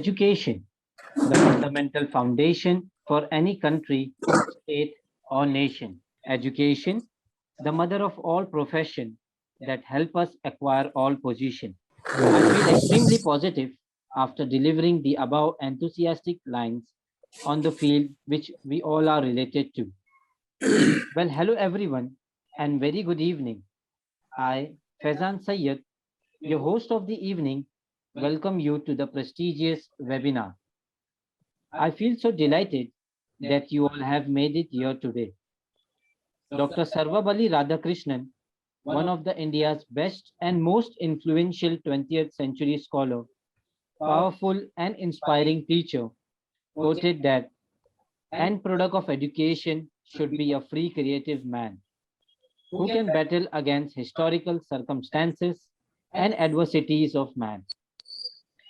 Education, the fundamental foundation for any country, state, or nation. Education, the mother of all profession that help us acquire all position. I feel extremely positive after delivering the above enthusiastic lines on the field which we all are related to. Well, hello everyone and very good evening. I, Faizan Sayyed, your host of the evening, welcome you to the prestigious webinar. I feel so delighted that you all have made it here today. Dr. Sarvabali Radhakrishnan, one of the India's best and most influential 20th century scholar, powerful and inspiring teacher, quoted that end product of education should be a free creative man who can battle against historical circumstances and adversities of man.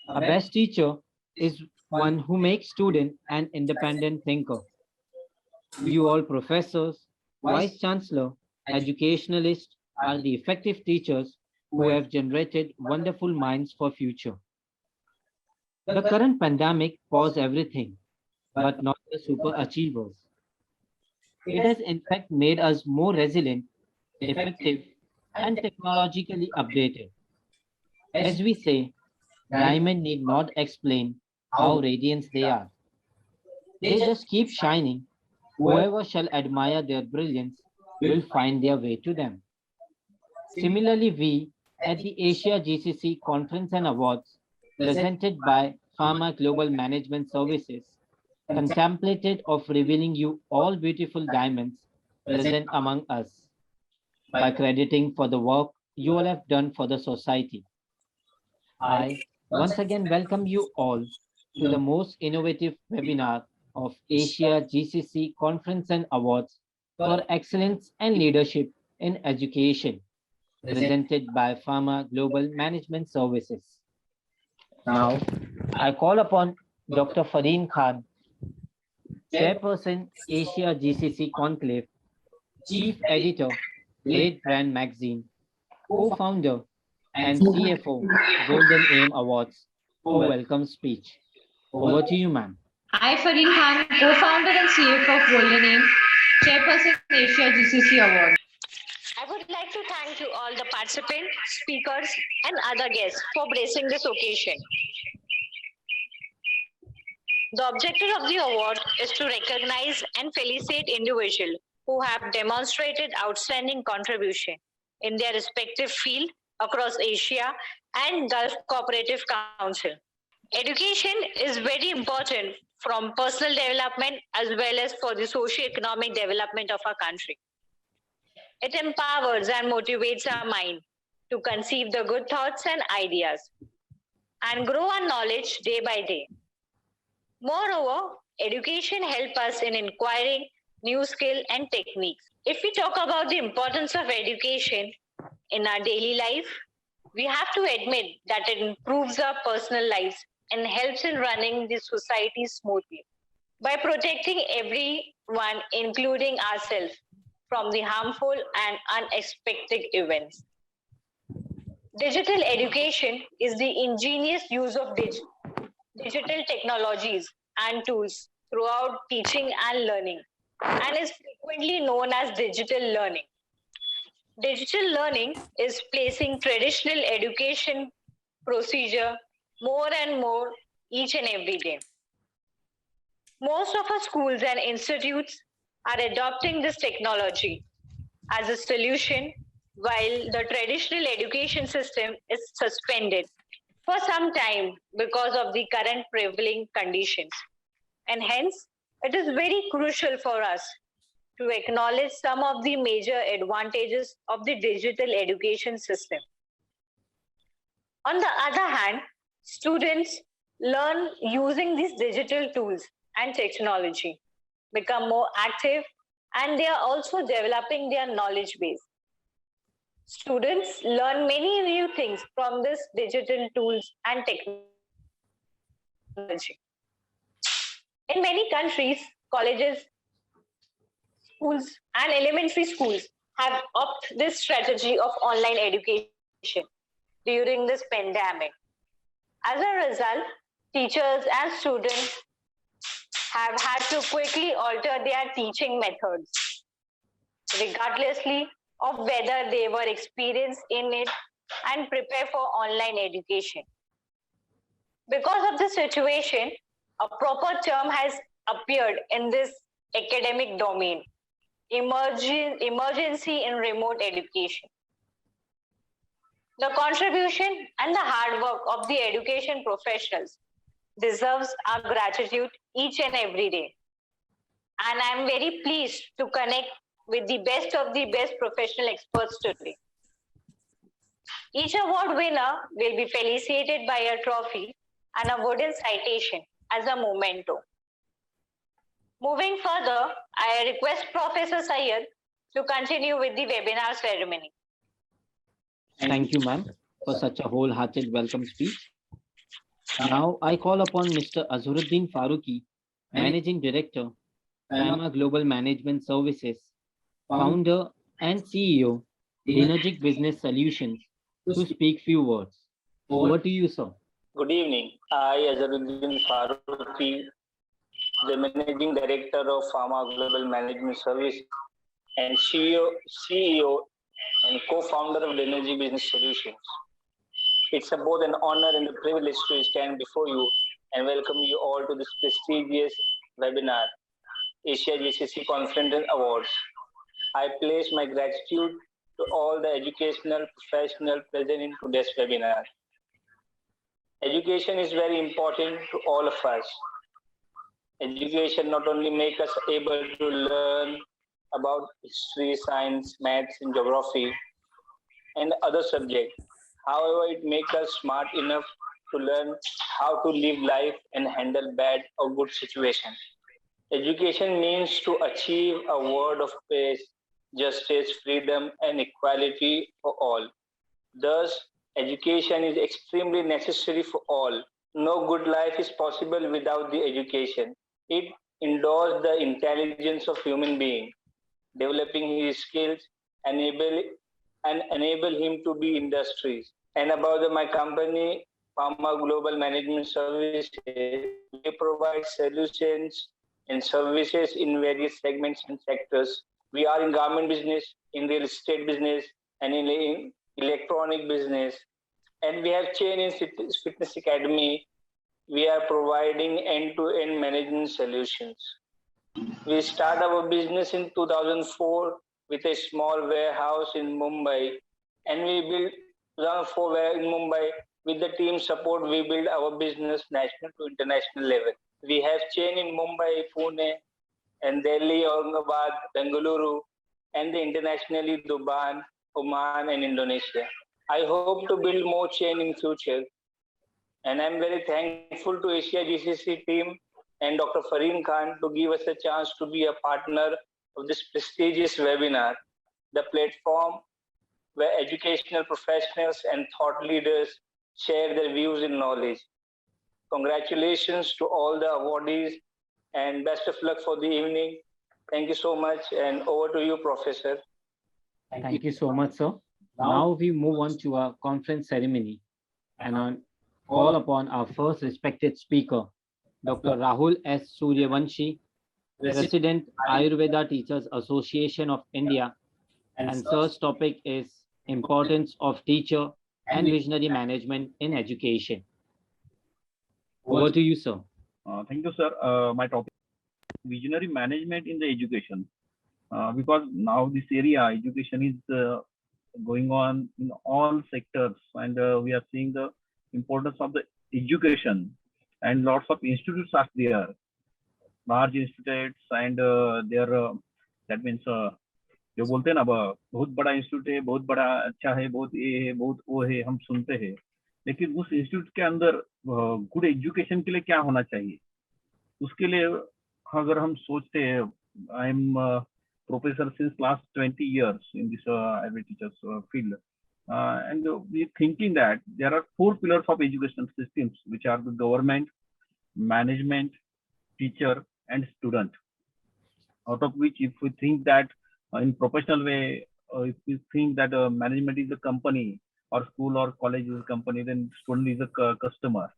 A best teacher is one who makes student an independent thinker. You all professors, vice chancellor, educationalists are the effective teachers who have generated wonderful minds for future. The current pandemic paused everything, but not the super achievers. It has in fact made us more resilient, effective, and technologically updated. As we say, diamond need not explain how radiant they are. They just keep shining. Whoever shall admire their brilliance will find their way to them. Similarly, we at the Asia GCC Conference and Awards, presented by Pharma Global Management Services, contemplated of revealing you all beautiful diamonds present among us by crediting for the work you all have done for the society. I once again welcome you all to the most innovative webinar of Asia GCC Conference and Awards for Excellence and Leadership in Education, presented by Pharma Global Management Services. Now, I call upon Dr. Fareen Khan, Chairperson, Asia GCC Conclave, Chief Editor, Great Brand Magazine, co-founder and CFO, Golden Aim Awards, for welcome speech. Over to you, ma'am. I, Fareen Khan, co-founder and CFO of Golden Aim, Chairperson Asia GCC Award. I would like to thank you all the participants, speakers, and other guests for gracing this occasion. The objective of the award is to recognize and felicitate individuals who have demonstrated outstanding contribution in their respective field across Asia and Gulf Cooperative Council. Education is very important from personal development as well as for the socio-economic development of our country. It empowers and motivates our mind to conceive the good thoughts and ideas and grow our knowledge day by day. Moreover, education helps us in acquiring new skill and techniques. If we talk about the importance of education in our daily life, we have to admit that it improves our personal lives and helps in running the society smoothly by protecting everyone, including ourselves, from the harmful and unexpected events. Digital education is the ingenious use of digital technologies and tools throughout teaching and learning, and is frequently known as digital learning. Digital learning is placing traditional education procedure more and more each and every day. Most of our schools and institutes are adopting this technology as a solution while the traditional education system is suspended for some time because of the current prevailing conditions. And hence, it is very crucial for us to acknowledge some of the major advantages of the digital education system. On the other hand, students learn using these digital tools and technology, become more active, and they are also developing their knowledge base. Students learn many new things from these digital tools and technology. In many countries, colleges, schools, and elementary schools have opted this strategy of online education during this pandemic. As a result, teachers and students have had to quickly alter their teaching methods, regardlessly of whether they were experienced in it and prepare for online education. Because of the situation, a proper term has appeared in this academic domain, emergency in remote education. The contribution and the hard work of the education professionals deserves our gratitude each and every day. And I'm very pleased to connect with the best professional experts today. Each award winner will be felicitated by a trophy and a wooden citation as a memento. Moving further, I request Professor Syed to continue with the webinar ceremony. Thank you, ma'am, for such a wholehearted welcome speech. Now I call upon Mr. Azharuddin Farooqi, Managing Director, PAMA Global Management Services, founder and CEO, Dinergic Business Solutions, to speak few words. Over to you, sir. Good evening. I, Azharuddin Farooqi, the Managing Director of Pharma Global Management Service and CEO and co-founder of Dinergic Business Solutions. It's both an honor and a privilege to stand before you and welcome you all to this prestigious webinar, Asia GCC Conference and Awards. I place my gratitude to all the educational professionals present in today's webinar. Education is very important to all of us. Education not only makes us able to learn about history, science, maths, and geography, and other subjects. However, it makes us smart enough to learn how to live life and handle bad or good situations. Education means to achieve a world of peace, justice, freedom, and equality for all. Thus, education is extremely necessary for all. No good life is possible without the education. It endowes the intelligence of human being, developing his skills, enable him to be industries. And about my company, Pharma Global Management Services, we provide solutions and services in various segments and sectors. We are in garment business, in real estate business, and in electronic business. And we have chain in Fitness Academy. We are providing end-to-end management solutions. We started our business in 2004 with a small warehouse in Mumbai, and we built 2004 in Mumbai. With the team support, we build our business national to international level. We have chain in Mumbai, Pune, and Delhi, Aurangabad, Bengaluru, and internationally Dubai, Oman, and Indonesia. I hope to build more chain in future. And I'm very thankful to Asia GCC team and Dr. Fareen Khan to give us a chance to be a partner of this prestigious webinar, the platform where educational professionals and thought leaders share their views and knowledge. Congratulations to all the awardees and best of luck for the evening. Thank you so much, and over to you, Professor. Thank you so much, sir. Now we move on to our conference ceremony and call upon our first respected speaker, Dr. Rahul S. Suryavanshi, President, Ayurveda Teachers Association of India, and sir's topic is Importance of Teacher and Visionary Management in Education. Over to you, sir. Thank you, sir. My topic is visionary management in the education, because now this area education is going on in all sectors, and we are seeing the importance of the education, and lots of institutes are there, large institutes, and that means जो बोलते हैं ना बहुत बड़ा institute है, बहुत बड़ा अच्छा है, बहुत ये है, बहुत वो है, हम सुनते हैं, लेकिन उस इंस्टीट्यूट के अंदर गुड एजुकेशन के लिए क्या होना चाहिए, उसके लिए अगर हम सोचते हैं, I am professor since last 20 years in this Ayurveda teachers field, and we thinking that there are 4 pillars of education systems, which are the government, management, teacher, and student. Out of which, if we think that in professional way, if we think that management is a company, or school or college is a company, then student is a customer.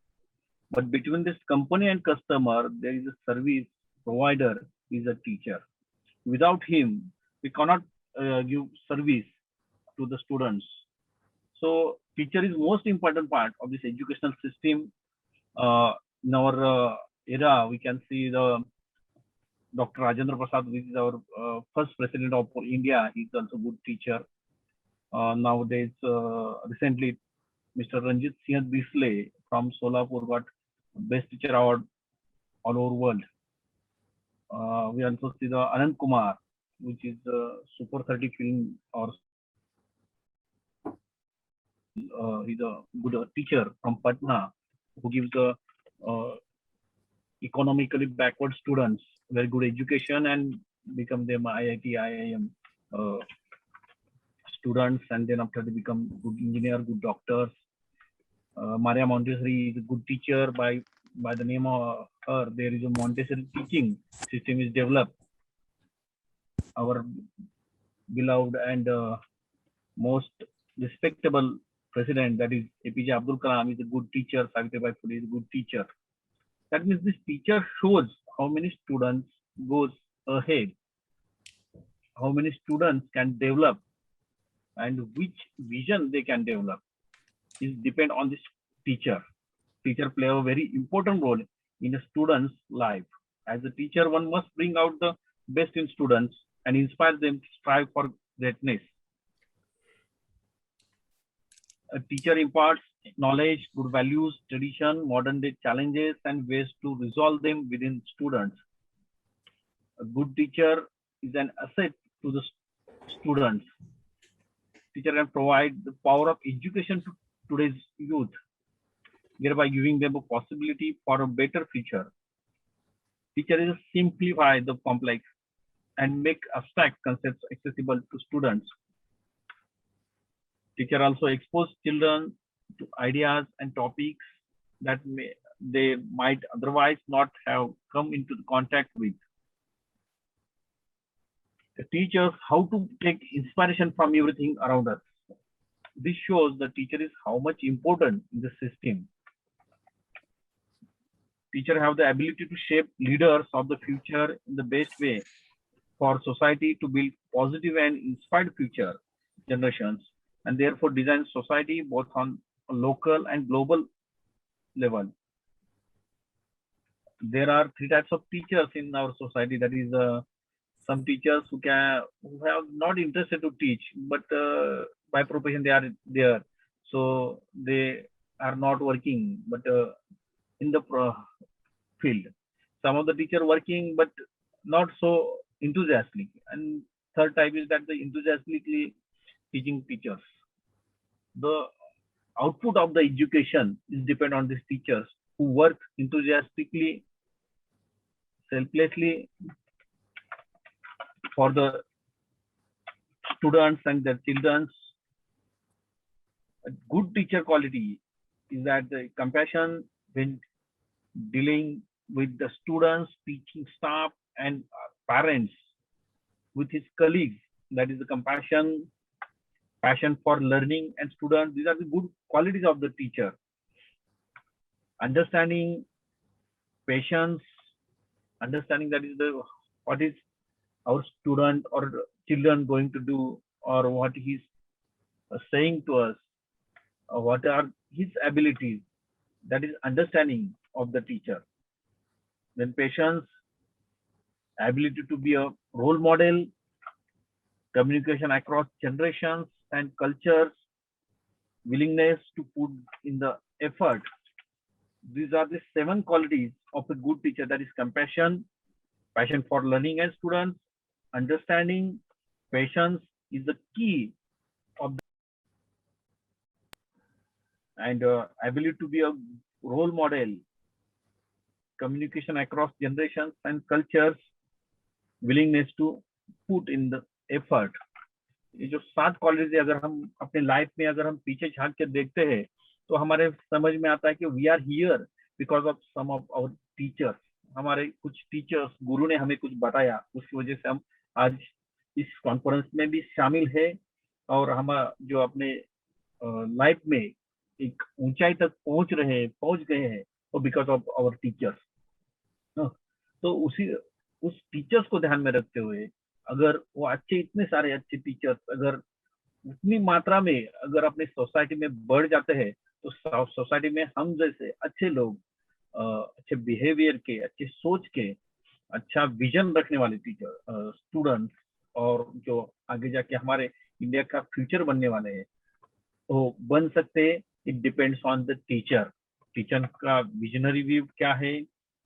But between this company and customer, there is a service provider, is a teacher. Without him, we cannot give service to the students. So teacher is most important part of this educational system. In our era, we can see the Dr. Rajendra Prasad, which is our first president of India. He's also a good teacher. Nowadays, recently, Mr. Ranjit Singh Bisle from Solapur got Best Teacher Award all over world. We also see the Anand Kumar, which is a Super 30 film, or he's a good teacher from Patna who gives the economically backward students very good education and become them IIT, IIM students, and then after they become good engineer, good doctors. Maria Montessori is a good teacher. By the name of her, there is a Montessori teaching system is developed. Our beloved and most respectable president, that is APJ Abdul Kalam, is a good teacher. Savitribai Phule is a good teacher. That means this teacher shows how many students goes ahead, how many students can develop, and which vision they can develop is depend on this teacher. Teacher play a very important role in a student's life. As a teacher, one must bring out the best in students and inspire them to strive for greatness. A teacher imparts knowledge, good values, tradition, modern day challenges, and ways to resolve them within students. A good teacher is an asset to the students. Teacher can provide the power of education to today's youth, thereby giving them a possibility for a better future. Teacher is simplify the complex and make abstract concepts accessible to students. Teacher also expose children to ideas and topics that they might otherwise not have come into contact with. The teachers how to take inspiration from everything around us. This shows the teacher is how much important in the system. Teacher have the ability to shape leaders of the future in the best way for society to build positive and inspired future generations, and therefore design society both on a local and global level. There are three types of teachers in our society. That is, some teachers who have not interested to teach, but by profession they are there, so they are not working, but in the field. Some of the teacher working, but not so enthusiastic. And third type is that the enthusiastically teaching teachers. The output of the education is depend on these teachers who work enthusiastically, selflessly for the students and their children. A good teacher quality is that the compassion when dealing with the students, teaching staff, and parents, with his colleagues. That is the compassion, passion for learning and students. These are the good qualities of the teacher. Understanding, patience, understanding that is the what is our student or children going to do, or what he's saying to us, or what are his abilities. That is understanding of the teacher. Then patience, ability to be a role model, communication across generations and cultures, willingness to put in the effort. These are the 7 qualities of a good teacher. That is compassion, passion for learning and students, understanding, patience is the key of the, and ability to be a role model, communication across generations and cultures, willingness to put in the effort. ये जो 7 qualities अगर हम अपने life में अगर हम पीछे झांक के देखते हैं तो हमारे समझ में आता है कि we are here because of some of our teachers. हमारे कुछ टीचर्स, गुरु ने हमें कुछ बताया, उसकी वजह से हम आज इस कॉन्फ्रेंस में भी शामिल है और हम जो अपने लाइफ में एक ऊंचाई तक पहुंच गए हैं, बिकॉज ऑफ आवर टीचर्स। तो उस टीचर्स को ध्यान में रखते हुए अगर वो इतने सारे अच्छे टीचर्स अगर उतनी मात्रा में अगर अपने सोसाइटी में बढ़ जाते हैं तो सोसाइटी में हम जैसे अच्छे लोग, अच्छे बिहेवियर के, अच्छे सोच के, अच्छा विजन रखने वाले टीचर, स्टूडेंट्स और जो आगे जाके हमारे इंडिया का फ्यूचर बनने वाले हैं वो बन सकते हैं। It depends on the teacher. Teacher का विजनरी व्यू क्या है,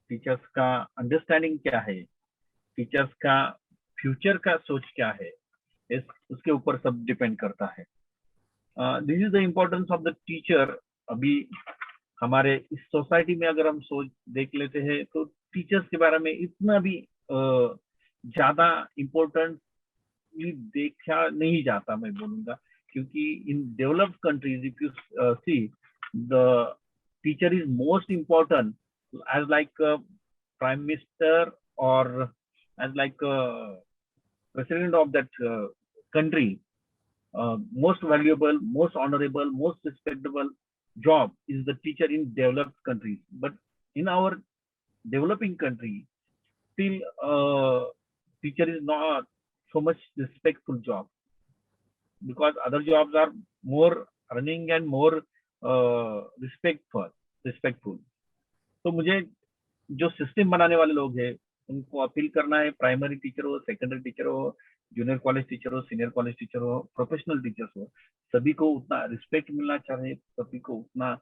टीचर्स का अंडरस्टैंडिंग क्या है, टीचर्स का फ्यूचर का सोच क्या है, उसके ऊपर सब डिपेंड करता है। This is the importance of the teacher. अभी हमारे इस सोसाइटी में अगर हम सोच देख लेते हैं तो टीचर्स के बारे में इतना भी ज्यादा इम्पोर्टेंट देखा नहीं जाता, मैं बोलूंगा, क्योंकि in developed countries if you see the teacher is most important as like prime minister और as like president of that country. Most valuable, most honorable, most respectable job is the teacher in developed countries. But in our developing country, still teacher is not so much respectful job, because other jobs are more earning and more respectful. तो मुझे जो system बनाने वाले लोग हैं उनको appeal करना है, प्राइमरी टीचर हो, सेकेंडरी टीचर हो, जूनियर कॉलेज टीचर हो, सीनियर कॉलेज टीचर हो, प्रोफेशनल टीचर्स हो, सभी को उतना रिस्पेक्ट मिलना चाहिए, सभी को उतना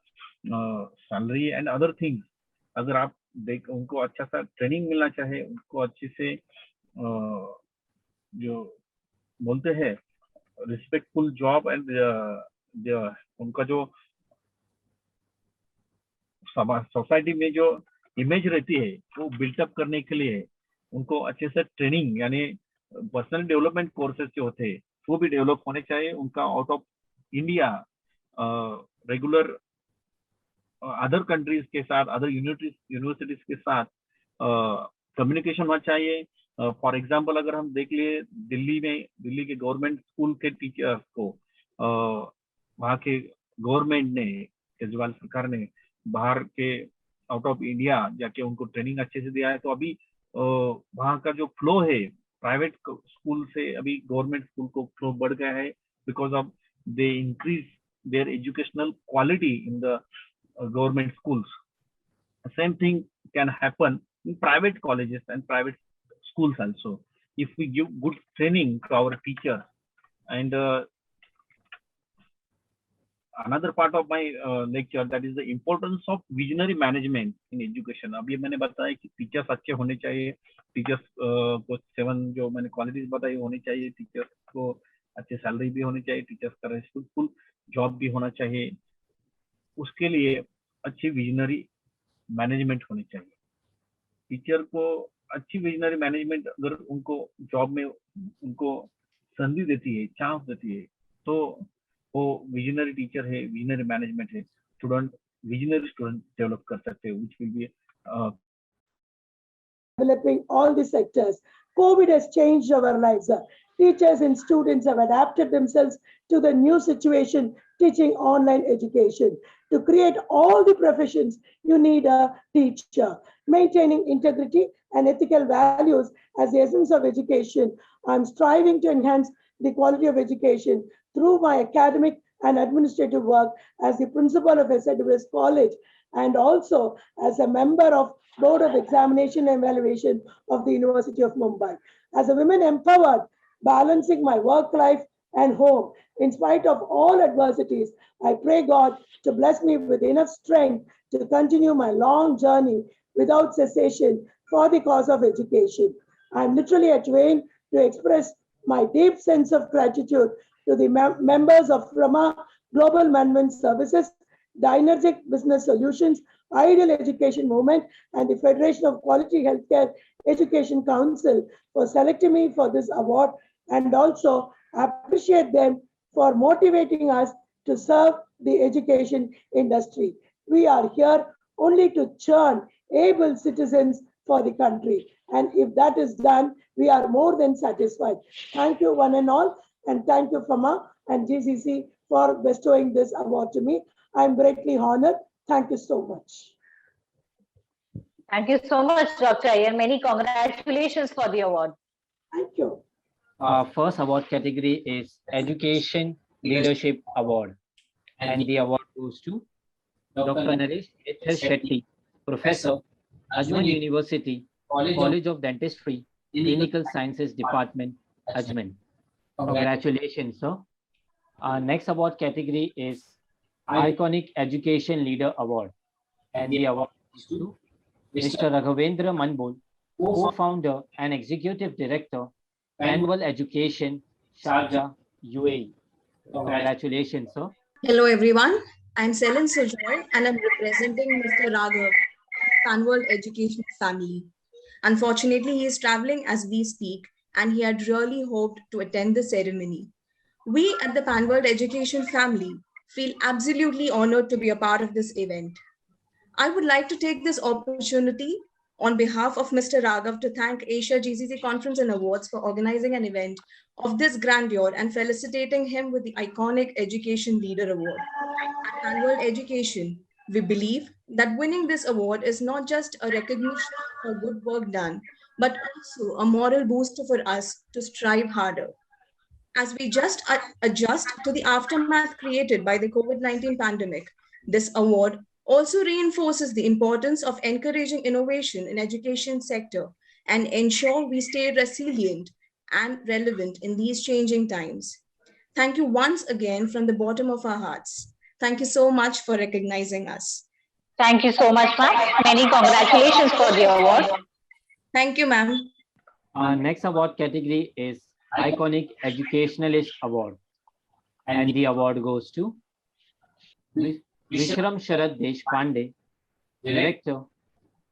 सैलरी एंड अदर थिंग्स अगर आप देख, उनको अच्छा सा ट्रेनिंग मिलना चाहिए, उनको अच्छे से जो बोलते हैं रिस्पेक्टफुल जॉब एंड उनका जो सोसाइटी में जो इमेज रहती है वो बिल्टअप करने के लिए उनको अच्छे से ट्रेनिंग यानी पर्सनल डेवलपमेंट कोर्सेज जो होते हैं वो भी डेवलप होने चाहिए। उनका out of India regular other countries के साथ, अदर यूनिवर्सिटीज के साथ कम्युनिकेशन होना चाहिए। फॉर एग्जांपल अगर हम देख लिए दिल्ली के गवर्नमेंट स्कूल के टीचर्स को वहाँ के गवर्नमेंट ने, केजरीवाल सरकार ने बाहर के आउट ऑफ इंडिया जाके उनको ट्रेनिंग अच्छे से दिया है। तो अभी वहाँ का जो फ्लो है प्राइवेट स्कूल से अभी गवर्नमेंट स्कूल को फ्लो बढ़ गया है, because of they increase their educational quality in the government schools. The same thing can happen in private colleges and private schools also. If we give good training to our teachers. And another part of my lecture, that is the importance of visionary management in education. अभी मैंने बताया कि teachers अच्छे होने चाहिए, teachers को 7 जो मैंने क्वालिटीज बताई होनी चाहिए, टीचर्स को अच्छे सैलरी भी होनी चाहिए, टीचर्स का रिस्पेक्टफुल जॉब भी होना चाहिए, उसके लिए अच्छी विजनरी मैनेजमेंट होनी चाहिए। टीचर को अच्छी विजनरी मैनेजमेंट अगर उनको जॉब में उनको संधि देती है, चांस देती है, तो वो विजनरी टीचर है, विजनरी मैनेजमेंट है, विजनरी स्टूडेंट डेवलप कर सकते हैं, which will be developing all the sectors. COVID has changed our lives. Teachers and students have adapted themselves to the new situation, teaching online education. To create all the professions, you need a teacher. Maintaining integrity and ethical values as the essence of education, I'm striving to enhance the quality of education through my academic and administrative work as the principal of SIWS College and also as a member of Board of Examination and Evaluation of the University of Mumbai. As a woman empowered, balancing my work life and home, in spite of all adversities, I pray God to bless me with enough strength to continue my long journey without cessation for the cause of education. I'm literally at Wayne to express my deep sense of gratitude to the members of Rama Global Management Services, Dynergic Business Solutions, Ideal Education Movement, and the Federation of Quality Healthcare Education Council for selecting me for this award, and also appreciate them for motivating us to serve the education industry. We are here only to churn able citizens for the country. And if that is done, we are more than satisfied. Thank you one and all. And thank you FAMA and GCC for bestowing this award to me. I'm greatly honored. Thank you so much. Thank you so much, Dr. Iyer. Many congratulations for the award. Thank you. Our first award category is Education Leadership Award. And the award goes to Dr. Naresh Ethar Shetty, Professor, Ajman University, College of Dentistry, Clinical Sciences Department, Ajman. Congratulations, sir. Our next award category is Iconic Education Leader Award. And the award goes to Mr. Raghavendra Manbol, co-founder and executive director, Annual Education, Sharjah, UAE. Congratulations, sir. Hello everyone, I'm Selin Sujoy and I'm representing Mr. Raghav, Panworld Education family. Unfortunately, he is traveling as we speak and he had really hoped to attend the ceremony. We at the Panworld Education family feel absolutely honored to be a part of this event. I would like to take this opportunity on behalf of Mr. Raghav to thank Asia GCC Conference and Awards for organizing an event of this grandeur and felicitating him with the iconic Education Leader Award. At Panworld Education, we believe that winning this award is not just a recognition for good work done, but also a moral booster for us to strive harder. As we just adjust to the aftermath created by the COVID-19 pandemic, this award also reinforces the importance of encouraging innovation in education sector and ensure we stay resilient and relevant in these changing times. Thank you once again from the bottom of our hearts. Thank you so much for recognizing us. Thank you so much, ma'am. Many congratulations for the award. Thank you, ma'am. Our next award category is Iconic Educationalist Award. And the award goes to Vishram Sharad Deshpande, Director,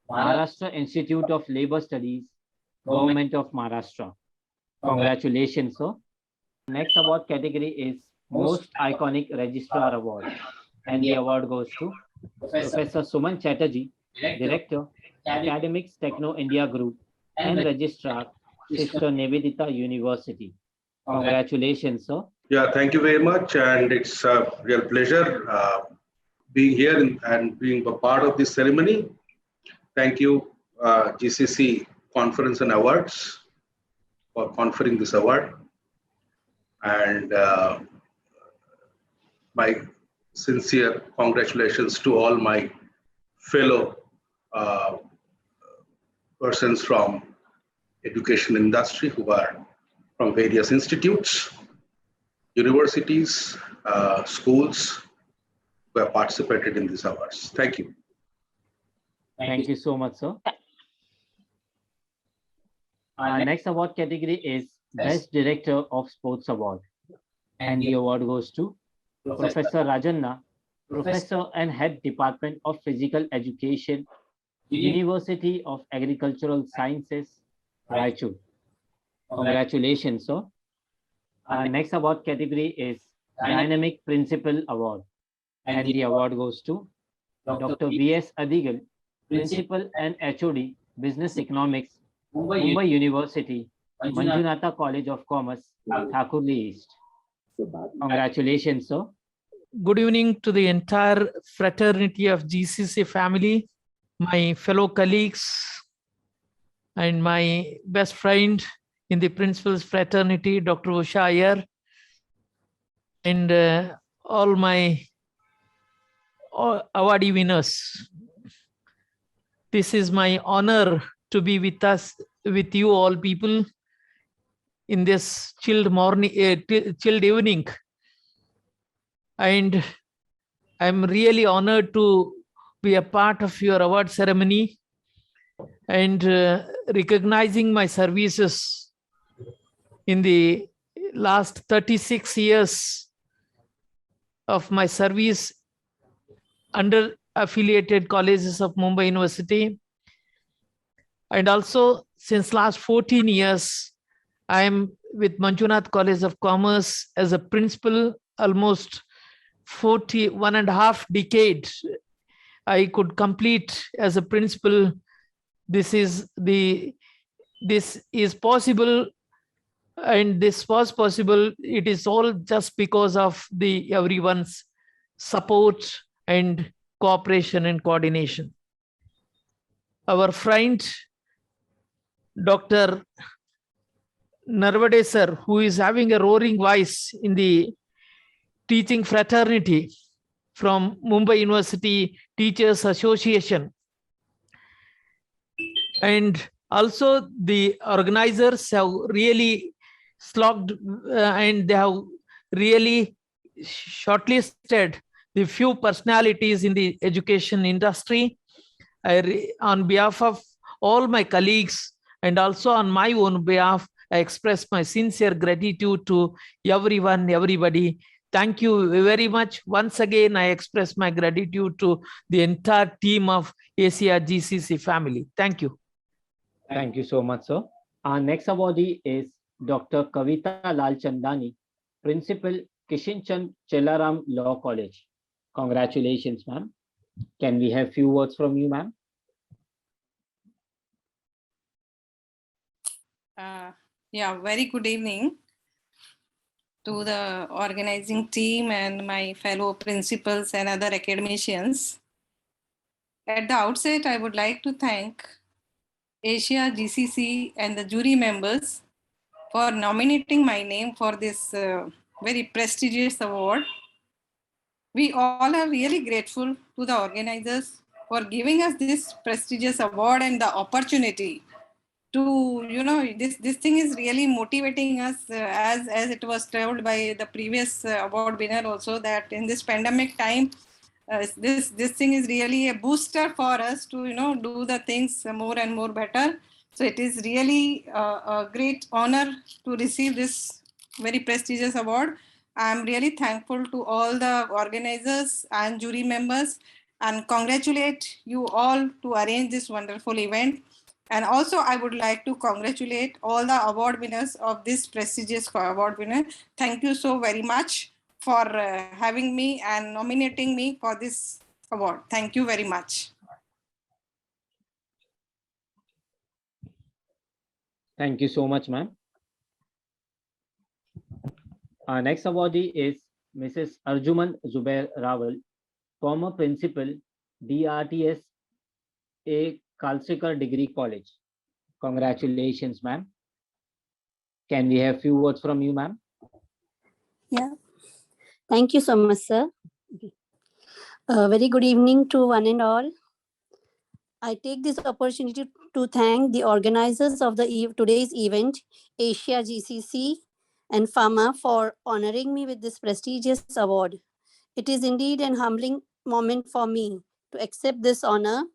Maharashtra Institute of Labor Studies, Government of Maharashtra. Congratulations, sir. Next award category is Most Iconic Registrar Award. And the award goes to Professor Suman Chatterjee, Director, Academics Techno India Group, and Registrar, Sister Nivedita University. Congratulations, sir. Yeah, thank you very much. And it's a real pleasure being here and being a part of this ceremony. Thank you, GCC Conference and Awards, for conferring this award. And my sincere congratulations to all my fellow persons from education industry who are from various institutes, universities, schools who have participated in these awards. Thank you. Thank you so much, sir. Our next award category is Best Director of Sports Award. And the award goes to Professor Rajanna, Professor and Head Department of Physical Education, University of Agricultural Sciences, Raichur. Congratulations, sir. Our next award category is Dynamic Principal Award. And the award goes to Dr. V.S. Adigal, Principal and HOD, Business Economics, Mumbai University, Manjunatha College of Commerce, Thakurli East. Congratulations, sir. Good evening to the entire fraternity of GCC family, my fellow colleagues, and my best friend in the principal's fraternity, Dr. Usha Iyer, and all my awardee winners. This is my honor to be with us, with you all people in this chilled morning, chilled evening. And I'm really honored to be a part of your award ceremony and recognizing my services in the last 36 years of my service under affiliated colleges of Mumbai University. And also since last 14 years, I am with Manjunath College of Commerce as a principal, almost 1.5 decades I could complete as a principal. This is possible, and this was possible. It is all just because of the everyone's support and cooperation and coordination. our friend Dr. Narvade sir, who is having a roaring voice in the teaching fraternity from Mumbai University Teachers Association. And also the organizers have really slogged and they have really shortlisted the few personalities in the education industry. On behalf of all my colleagues and also on my own behalf, I express my sincere gratitude to everyone, everybody. Thank you very much. Once again, I express my gratitude to the entire team of ACR GCC family. Thank you. Thank you so much, sir. Our next awardee is Dr. Kavita Lalchandani, Principal, Kishan Chand Chelaram Law College. Congratulations, ma'am. Can we have few words from you, ma'am? Yeah, very good evening to the organizing team and my fellow principals and other academicians. At the outset, I would like to thank Asia GCC and the jury members for nominating my name for this very prestigious award. We all are really grateful to the organizers for giving us this prestigious award and the opportunity to, this thing is really motivating us as it was told by the previous award winner also, that in this pandemic time, this thing is really a booster for us to, do the things more and more better. So it is really a great honor to receive this very prestigious award. I'm really thankful to all the organizers and jury members and congratulate you all to arrange this wonderful event. And also, I would like to congratulate all the award winners of this prestigious award winner. Thank you so very much for having me and nominating me for this award. Thank you very much. Thank you so much, ma'am. Our next awardee is Mrs. Arjuman Zubair Rawal, former principal, DRTS A. Kalsikar Degree College. Congratulations, ma'am. Can we have few words from you, ma'am? Yeah. Thank you so much, sir. Very good evening to one and all. I take this opportunity to thank the organizers of today's event, Asia GCC and FAMA, for honoring me with this prestigious award. It is indeed an humbling moment for me to accept this honor.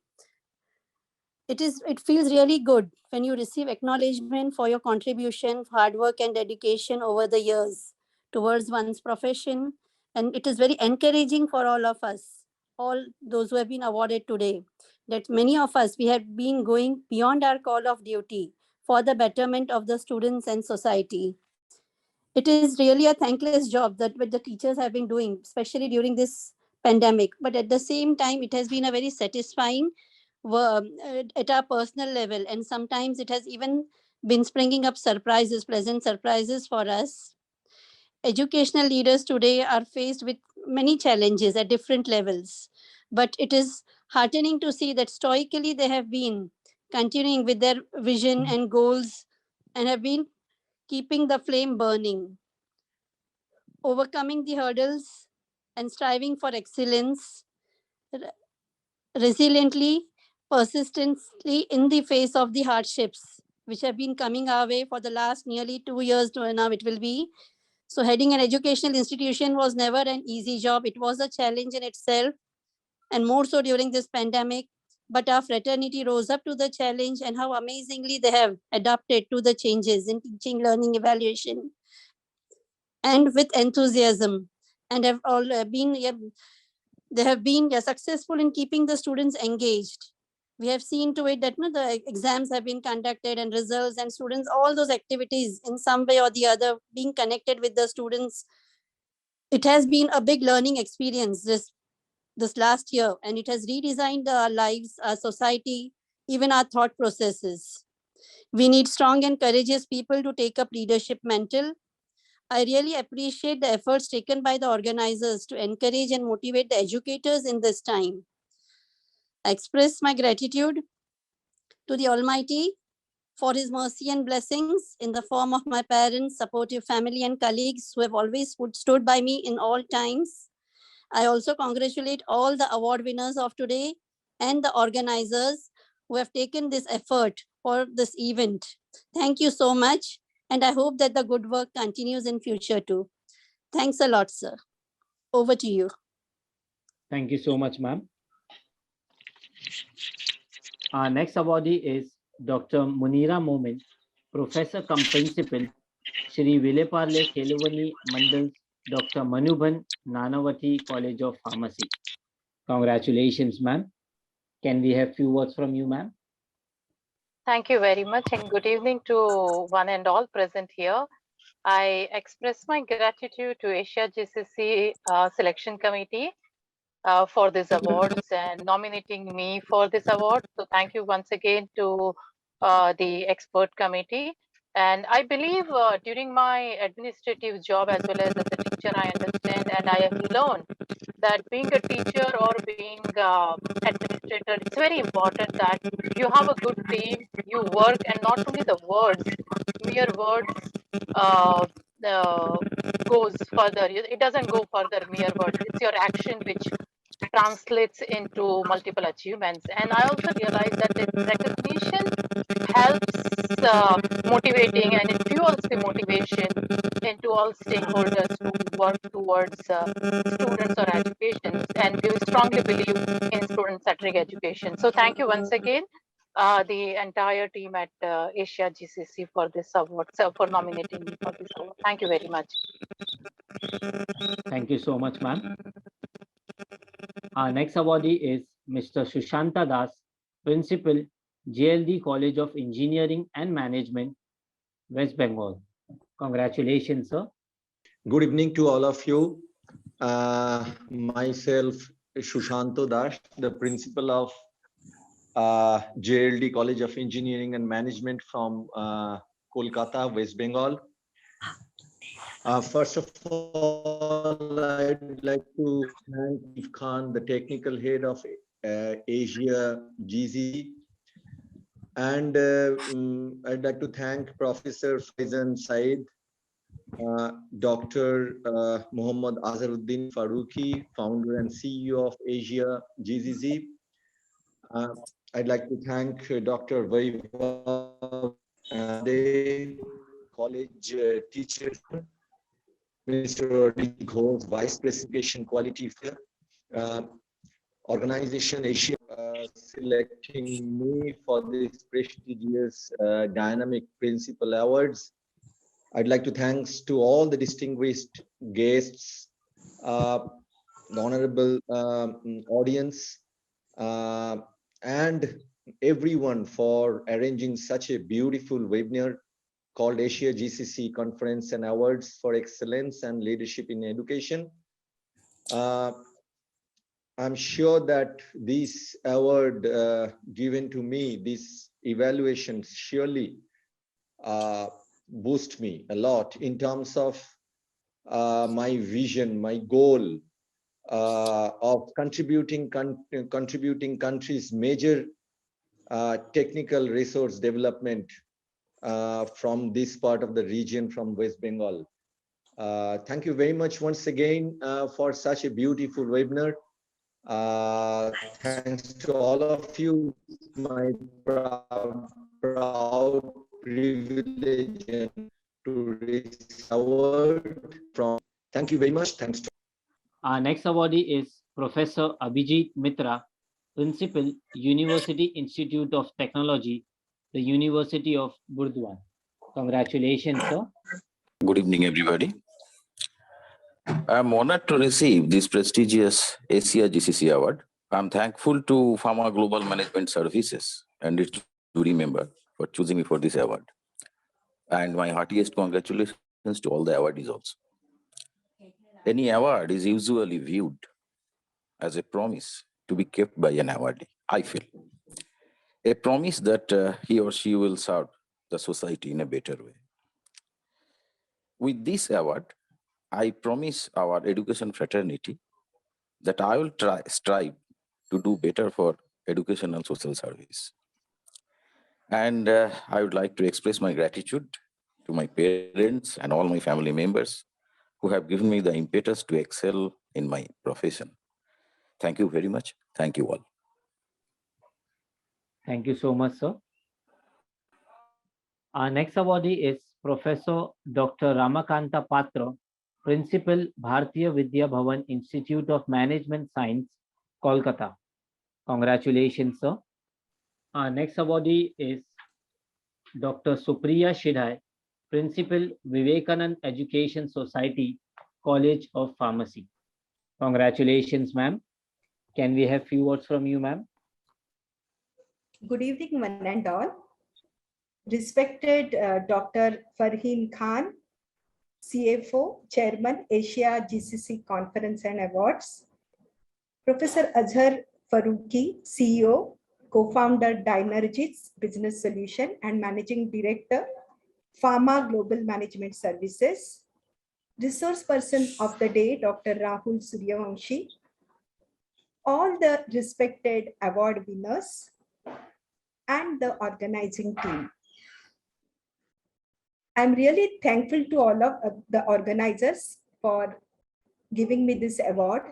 It feels really good when you receive acknowledgement for your contribution, hard work and dedication over the years towards one's profession. And it is very encouraging for all of us, all those who have been awarded today, that many of us, we have been going beyond our call of duty for the betterment of the students and society. It is really a thankless job that the teachers have been doing, especially during this pandemic. But at the same time, it has been a very satisfying at our personal level. And sometimes it has even been springing up surprises, pleasant surprises for us. Educational leaders today are faced with many challenges at different levels. But it is heartening to see that stoically they have been continuing with their vision and goals and have been keeping the flame burning, overcoming the hurdles and striving for excellence, resiliently, persistently in the face of the hardships which have been coming our way for the last nearly 2 years to now it will be. So heading an educational institution was never an easy job. It was a challenge in itself, and more so during this pandemic. But our fraternity rose up to the challenge, and how amazingly they have adapted to the changes in teaching, learning, evaluation, and with enthusiasm, and have all been, they have been successful in keeping the students engaged. We have seen to it that the exams have been conducted and results and students, all those activities in some way or the other being connected with the students. It has been a big learning experience this last year, and it has redesigned our lives, our society, even our thought processes. We need strong and courageous people to take up leadership mantle. I really appreciate the efforts taken by the organizers to encourage and motivate the educators in this time. I express my gratitude to the Almighty for his mercy and blessings in the form of my parents, supportive family, and colleagues who have always stood by me in all times. I also congratulate all the award winners of today and the organizers who have taken this effort for this event. Thank you so much, and I hope that the good work continues in future too. Thanks a lot, sir. Over to you. Thank you so much, ma'am. Our next awardee is Dr. Munira Momin, Professor cum Principal, Shri Vileparle Keluvani Mandal's Dr. Manubhan Nanavati College of Pharmacy. Congratulations, ma'am. Can we have few words from you, ma'am? Thank you very much, and good evening to one and all present here. I express my gratitude to Asia GCC Selection Committee for this awards and nominating me for this award. So thank you once again to the expert committee. And I believe during my administrative job as well as a teacher, I understand and I have learned that being a teacher or being administrator, it's very important that you have a good team, you work, and not only the words, mere words goes further. It doesn't go further, mere words. It's your action which translates into multiple achievements. And I also realize that the recognition helps motivating and it fuels the motivation into all stakeholders to work towards students or education. And we strongly believe in student-centric education. So thank you once again, the entire team at Asia GCC for this award, so for nominating me for this award. Thank you very much. Thank you so much, ma'am. Our next awardee is Mr. Shushanta Das, Principal, JLD College of Engineering and Management, West Bengal. Congratulations, sir. Good evening to all of you. Myself, Shushanto Das, the Principal of JLD College of Engineering and Management from Kolkata, West Bengal. First of all, I'd like to thank Yves Khan, the technical head of Asia GCC. And I'd like to thank Professor Faizan Said, Dr. Muhammad Azharuddin Farooqi, founder and CEO of Asia GCC. I'd like to thank Dr. Vaibhav, the college teacher, Mr. Adi Ghosh, Vice President Quality Fair, organization Asia selecting me for this prestigious Dynamic Principal Awards. I'd like to thanks to all the distinguished guests, the honorable audience, and everyone for arranging such a beautiful webinar called Asia GCC Conference and Awards for Excellence and Leadership in Education. I'm sure that this award given to me, this evaluation surely boost me a lot in terms of my vision, my goal of contributing countries' major technical resource development from this part of the region, from West Bengal. Thank you very much once again for such a beautiful webinar. Thanks to all of you, my proud privilege to receive award from. Thank you very much. Thanks to. Our next awardee is Professor Abhijit Mitra, Principal, University Institute of Technology, the University of Burdwan. Congratulations, sir. Good evening, everybody. I am honored to receive this prestigious Asia GCC Award. I am thankful to Pharma Global Management Services and its jury member for choosing me for this award. And my heartiest congratulations to all the awardees also. Any award is usually viewed as a promise to be kept by an awardee, I feel. A promise that he or she will serve the society in a better way. With this award, I promise our education fraternity that I will strive to do better for education and social service. And I would like to express my gratitude to my parents and all my family members who have given me the impetus to excel in my profession. Thank you very much. Thank you all. Thank you so much, sir. Our next awardee is Professor Dr. Ramakanta Patra, Principal, Bharatiya Vidya Bhavan Institute of Management Science, Kolkata. Congratulations, sir. Our next awardee is Dr. Supriya Shidhai, Principal, Vivekanand Education Society, College of Pharmacy. Congratulations, ma'am. Can we have few words from you, ma'am? Good evening, one and all. Respected Dr. Farheen Khan, CFO, Chairman, Asia GCC Conference and Awards. Professor Azhar Faruqi, CEO, Co-founder Dynergis Business Solution and Managing Director, Pharma Global Management Services. Resource Person of the Day, Dr. Rahul Suryavanshi. All the respected award winners and the organizing team. I'm really thankful to all of the organizers for giving me this award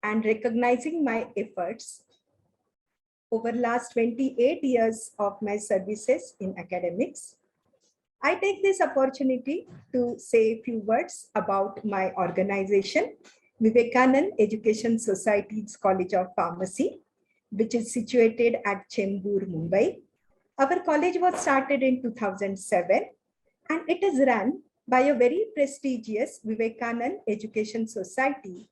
and recognizing my efforts over last 28 years of my services in academics. I take this opportunity to say a few words about my organization, Vivekanand Education Society's College of Pharmacy, which is situated at Chembur, Mumbai. Our college was started in 2007 and it is run by a very prestigious Vivekanand Education Society,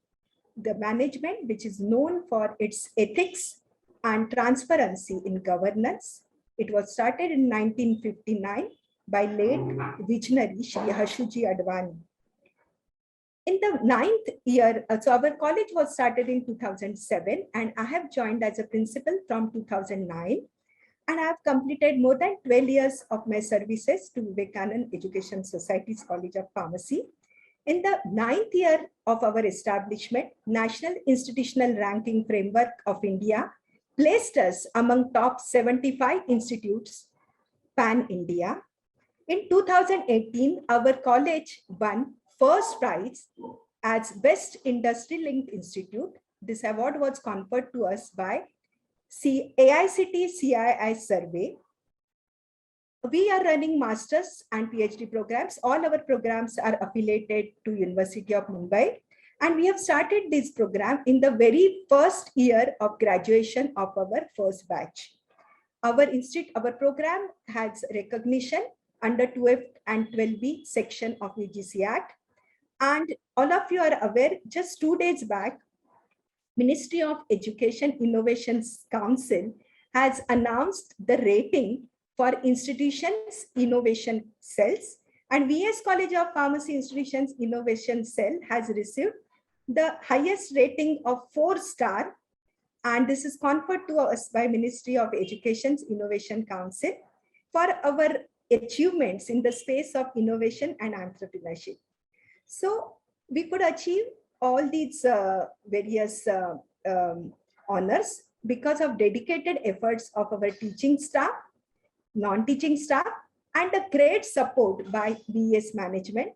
the management which is known for its ethics and transparency in governance. It was started in 1959 by late visionary Shri Hashuji Advani. In the 9th year, so our college was started in 2007 and I have joined as a principal from 2009 and I have completed more than 12 years of my services to Vivekanand Education Society's College of Pharmacy. In the 9th year of our establishment, National Institutional Ranking Framework of India placed us among top 75 institutes pan-India. In 2018, our college won first prize as Best Industry-Linked Institute. This award was conferred to us by AICTE CII survey. We are running masters and PhD programs. All our programs are affiliated to University of Mumbai. And we have started this program in the very first year of graduation of our first batch. Our program has recognition under 12 and 12B section of UGC Act. And all of you are aware, just 2 days back, Ministry of Education Innovations Council has announced the rating for institutions innovation cells, and VS College of Pharmacy Institutions Innovation Cell has received the highest rating of 4-star, and this is conferred to us by Ministry of Education's Innovation Council for our achievements in the space of innovation and entrepreneurship. So we could achieve all these various honors because of dedicated efforts of our teaching staff, non-teaching staff, and a great support by BES management.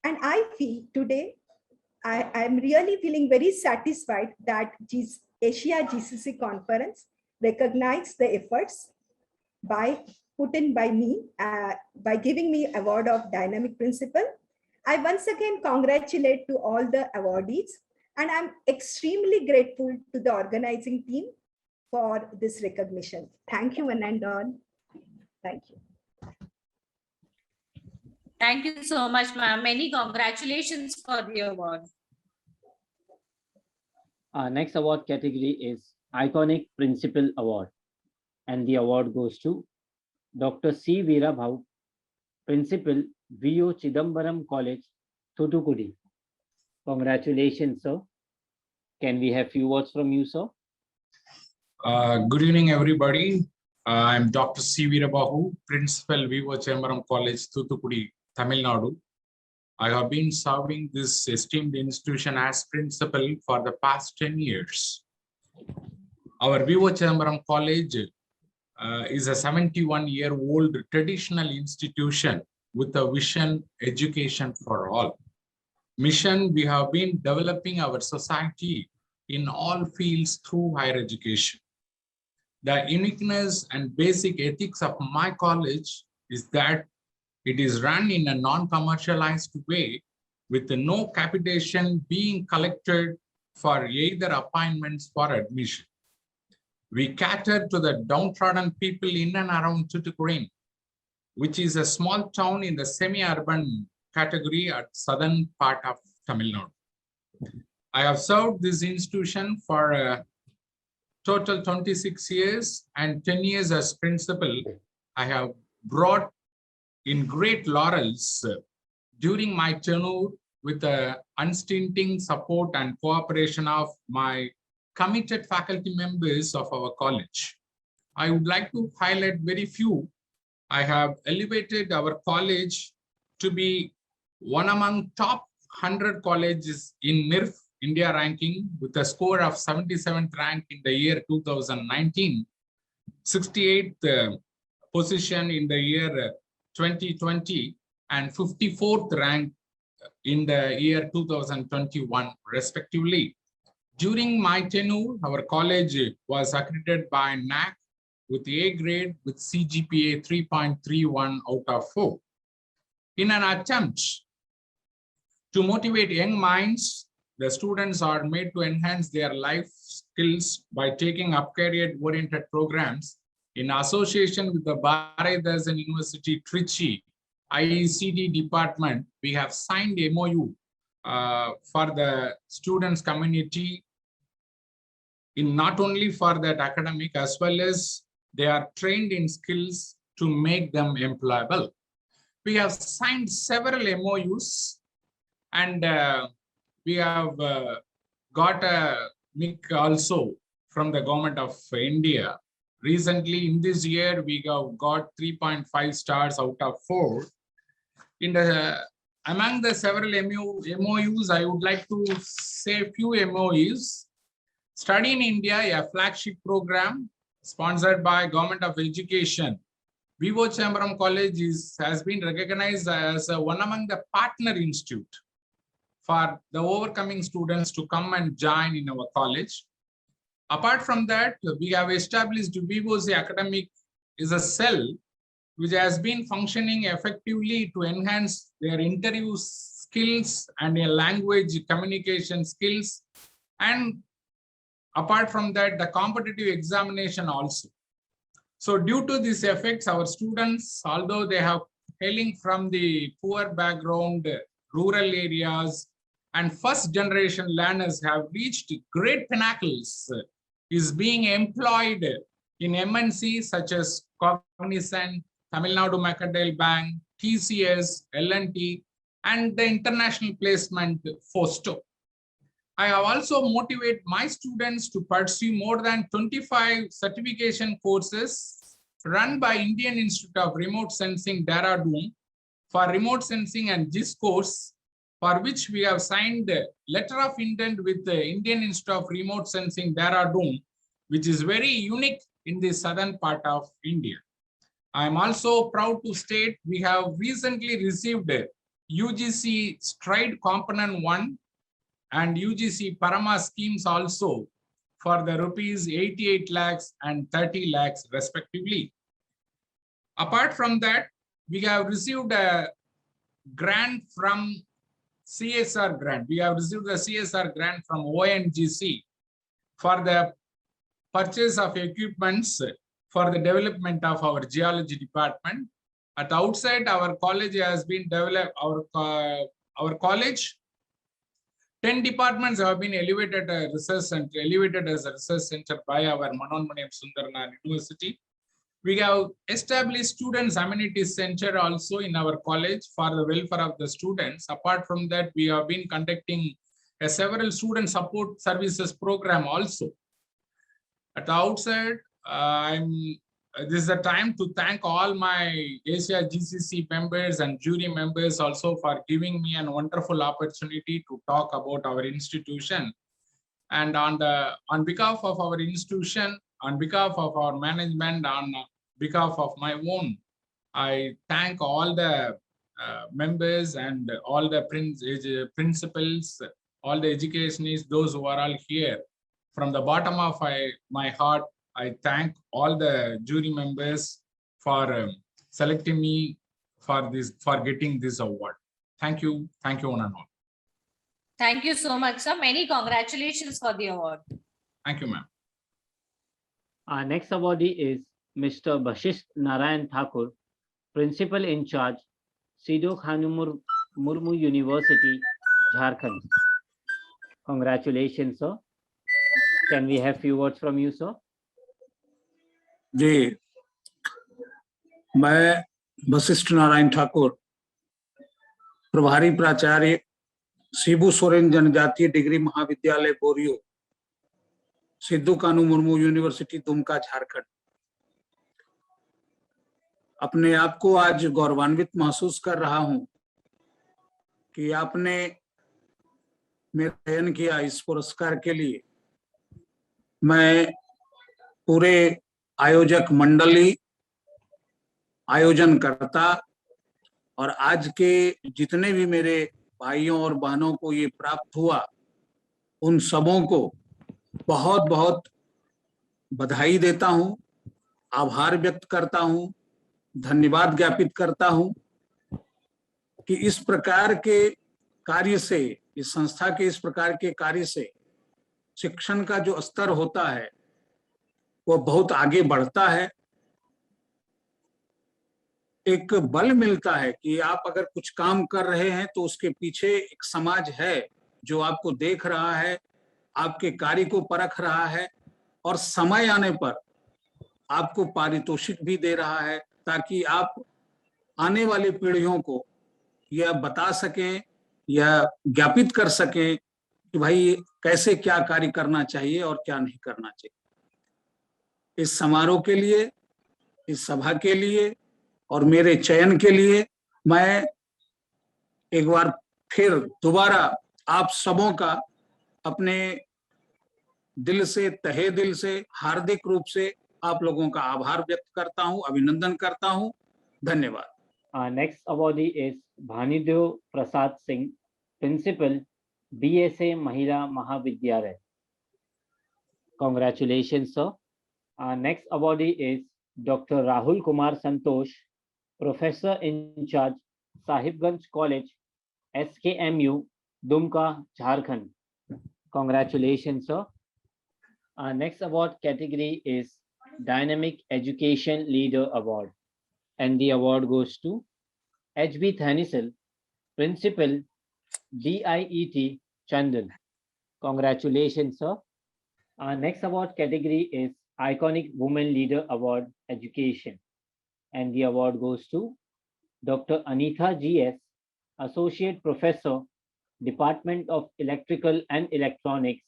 And I feel today, I'm really feeling very satisfied that Asia GCC conference recognized the efforts put in by me, by giving me award of dynamic principal. I once again congratulate to all the awardees, and I'm extremely grateful to the organizing team for this recognition. Thank you, one and all. Thank you. Thank you so much, ma'am. Many congratulations for the award. Our next award category is Iconic Principal Award, and the award goes to Dr. C. Veera Bhau, Principal, V.O. Chidambaram College, Thoothukudi. Congratulations, sir. Can we have few words from you, sir? Good evening, everybody. I'm Dr. C. Veera Bhau, Principal, V.O. Chidambaram College, Thoothukudi, Tamil Nadu. I have been serving this esteemed institution as principal for the past 10 years. Our V.O. Chidambaram College is a 71-year-old traditional institution with a vision, education for all. Mission, we have been developing our society in all fields through higher education. The uniqueness and basic ethics of my college is that it is run in a non-commercialized way with no capitation being collected for either appointments for admission. We cater to the downtrodden people in and around Tuticorin, which is a small town in the semi-urban category at southern part of Tamil Nadu. I have served this institution for a total 26 years and 10 years as principal. I have brought in great laurels during my tenure with the unstinting support and cooperation of my committed faculty members of our college. I would like to highlight very few. I have elevated our college to be one among top 100 colleges in NIRF India ranking with a score of 77th rank in the year 2019, 68th position in the year 2020, and 54th rank in the year 2021, respectively. During my tenure, our college was accredited by NAC with A grade with CGPA 3.31 out of 4. In an attempt to motivate young minds, the students are made to enhance their life skills by taking up career-oriented programs. In association with the Bharathasan University Trichy IECD department, we have signed MOU for the students community in not only for that academic as well as they are trained in skills to make them employable. We have signed several MOUs and we have got a MIC also from the government of India. Recently in this year, we have got 3.5 stars out of 4. Among the several MOUs, I would like to say a few MOUs. Study in India, a flagship program sponsored by Government of Education. Vivo Chambaram College has been recognized as one among the partner institute for the overcoming students to come and join in our college. Apart from that, we have established Vivo's Academic is a cell which has been functioning effectively to enhance their interview skills and their language communication skills. And apart from that, the competitive examination also. So due to these effects, our students, although they have hailing from the poor background, rural areas, and first generation learners have reached great pinnacles, is being employed in MNCs such as Cognizant, Tamil Nadu Mercantile Bank, TCS, L&T, and the international placement FOSTO. I have also motivated my students to pursue more than 25 certification courses run by Indian Institute of Remote Sensing, Dehradun, for remote sensing and GIS course, for which we have signed a letter of intent with the Indian Institute of Remote Sensing, Dehradun, which is very unique in the southern part of India. I am also proud to state we have recently received UGC Stride Component 1 and UGC Parama schemes also for the rupees 88 lakhs and 30 lakhs respectively. Apart from that, we have received a grant from CSR grant. We have received the CSR grant from ONGC for the purchase of equipments for the development of our geology department. At the outset, our college has been developed, our college, 10 departments have been elevated as a research center by our Manonmaniam Sundaranath University. We have established Students Amenities Center also in our college for the welfare of the students. Apart from that, we have been conducting several student support services program also. At the outset, this is the time to thank all my Asia GCC members and jury members also for giving me a wonderful opportunity to talk about our institution. And on behalf of our institution, on behalf of our management, on behalf of my own, I thank all the members and all the principals, all the educationists, those who are all here. From the bottom of my heart, I thank all the jury members for selecting me for getting this award. Thank you one and all. Thank you so much, sir. Many congratulations for the award. Thank you, ma'am. Our next awardee is Mr. Bashist Narayan Thakur, Principal in Charge, Sidhu Kanu Murmu University, Jharkhand. Congratulations, sir. Can we have few words from you, sir? जी, मैं वशिष्ठ नारायण ठाकुर, प्रभारी प्राचार्य शिबू सोरेन जनजातीय degree महाविद्यालय बोरियो, सिद्धू कानू Murmu university Dumka, Jharkhand. अपने आप को आज गौरवान्वित महसूस कर रहा हूं कि आपने मेरा चयन किया इस पुरस्कार के लिए। मैं पूरे आयोजक मंडली, आयोजनकर्ता और आज के जितने भी मेरे भाइयों और बहनों को ये प्राप्त हुआ, उन सबों को बहुत बहुत बधाई देता हूं, आभार व्यक्त करता हूं, धन्यवाद ज्ञापित करता हूं कि इस प्रकार के कार्य से, इस संस्था के इस प्रकार के कार्य से शिक्षण का जो स्तर होता है वो बहुत आगे बढ़ता है। एक बल मिलता है कि आप अगर कुछ काम कर रहे हैं तो उसके पीछे एक समाज है जो आपको देख रहा है, आपके कार्य को परख रहा है और समय आने पर आपको पारितोषिक भी दे रहा है, ताकि आप आने वाली पीढ़ियों को यह बता सकें या ज्ञापित कर सकें कि भाई कैसे क्या कार्य करना चाहिए और क्या नहीं करना चाहिए। इस समारोह के लिए, इस सभा के लिए और मेरे चयन के लिए मैं एक बार फिर दोबारा आप सबों का अपने दिल से, तहे दिल से, हार्दिक रूप से आप लोगों का आभार व्यक्त करता हूं, अभिनंदन करता हूं। धन्यवाद। Next awardee is Bhanidev Prasad Singh, Principal, BSA Mahila Mahavidyalaya. Congratulations, sir. Our next awardee is Dr. Rahul Kumar Santosh, Professor in Charge, Sahibganj College, SKMU, Dumka, Jharkhand. Congratulations, sir. Our next award category is Dynamic Education Leader Award, and the award goes to H.B. Thanisal, Principal, DIET, Chandan. Congratulations, sir. Our next award category is Iconic Women Leader Award, Education, and the award goes to Dr. Anitha G.S., Associate Professor, Department of Electrical and Electronics,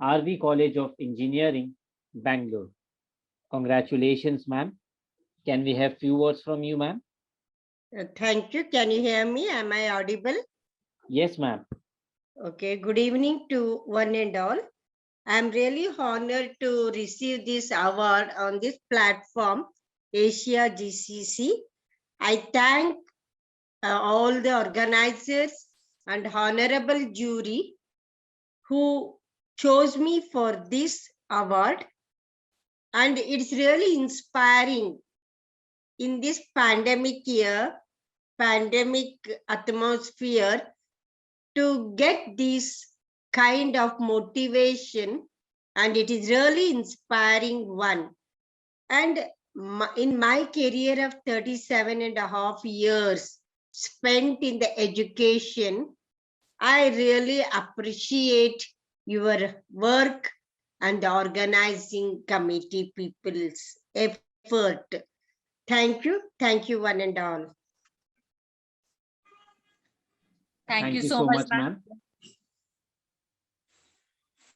RV College of Engineering, Bangalore. Congratulations, ma'am. Can we have few words from you, ma'am? Thank you. Can you hear me? Am I audible? Yes, ma'am. Okay. Good evening to one and all. I'm really honored to receive this award on this platform, Asia GCC. I thank all the organizers and honorable jury who chose me for this award. And it's really inspiring in this pandemic year, pandemic atmosphere, to get this kind of motivation, and it is really inspiring one. And in my career of 37.5 years spent in the education, I really appreciate your work and the organizing committee people's effort. Thank you one and all. Thank you so much, ma'am.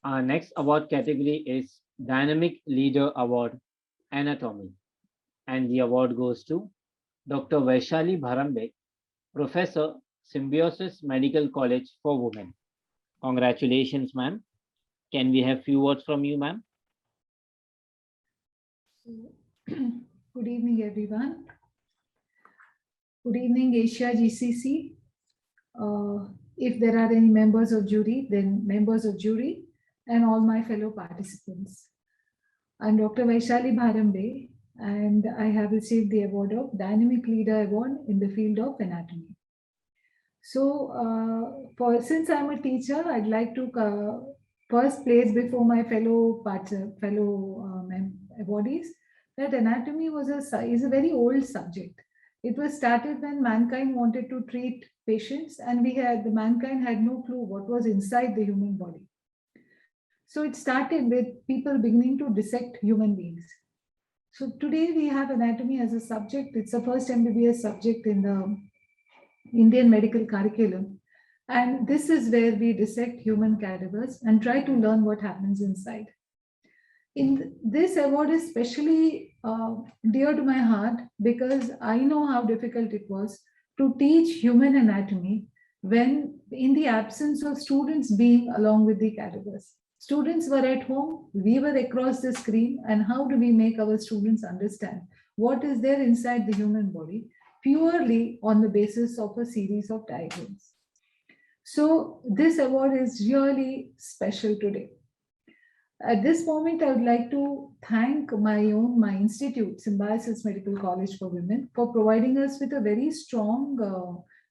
Our next award category is Dynamic Leader Award, Anatomy, and the award goes to Dr. Vaishali Bharambe, Professor, Symbiosis Medical College for Women. Congratulations, ma'am. Can we have few words from you, ma'am? Good evening, everyone. Good evening, Asia GCC. If there are any members of jury, then members of jury and all my fellow participants. I'm Dr. Vaishali Bharambe, and I have received the award of Dynamic Leader Award in the field of anatomy. So, since I'm a teacher, I'd like to first place before my fellow awardees that anatomy is a very old subject. It was started when mankind wanted to treat patients, and mankind had no clue what was inside the human body. So it started with people beginning to dissect human beings. So today we have anatomy as a subject. It's the first MBBS subject in the Indian medical curriculum. And this is where we dissect human cadavers and try to learn what happens inside. This award is especially dear to my heart because I know how difficult it was to teach human anatomy when in the absence of students being along with the cadavers. Students were at home, we were across the screen, and how do we make our students understand what is there inside the human body purely on the basis of a series of diagrams. So this award is really special today. At this moment, I would like to thank my institute, Symbiosis Medical College for Women, for providing us with a very strong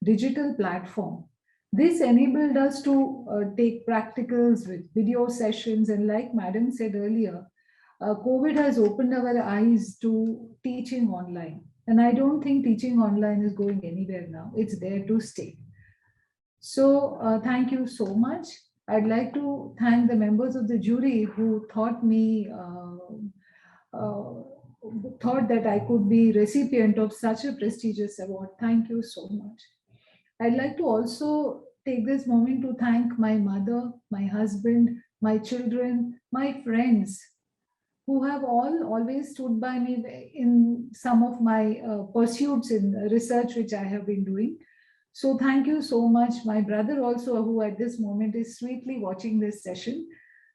digital platform. This enabled us to take practicals with video sessions, and like Madam said earlier, COVID has opened our eyes to teaching online. And I don't think teaching online is going anywhere now. It's there to stay. So thank you so much. I'd like to thank the members of the jury who thought that I could be recipient of such a prestigious award. Thank you so much. I'd like to also take this moment to thank my mother, my husband, my children, my friends, who have always stood by me in some of my pursuits in research which I have been doing. So thank you so much. My brother also, who at this moment is sweetly watching this session.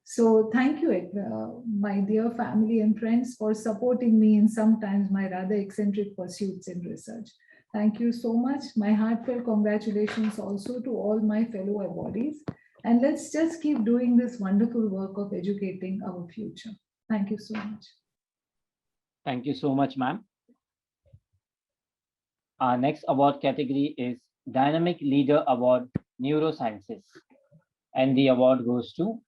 So thank you, my dear family and friends, for supporting me in sometimes my rather eccentric pursuits in research. Thank you so much. My heartfelt congratulations also to all my fellow awardees. And let's just keep doing this wonderful work of educating our future. Thank you so much. Thank you so much, ma'am. Our next award category is Dynamic Leader Award, Neurosciences. And the award goes to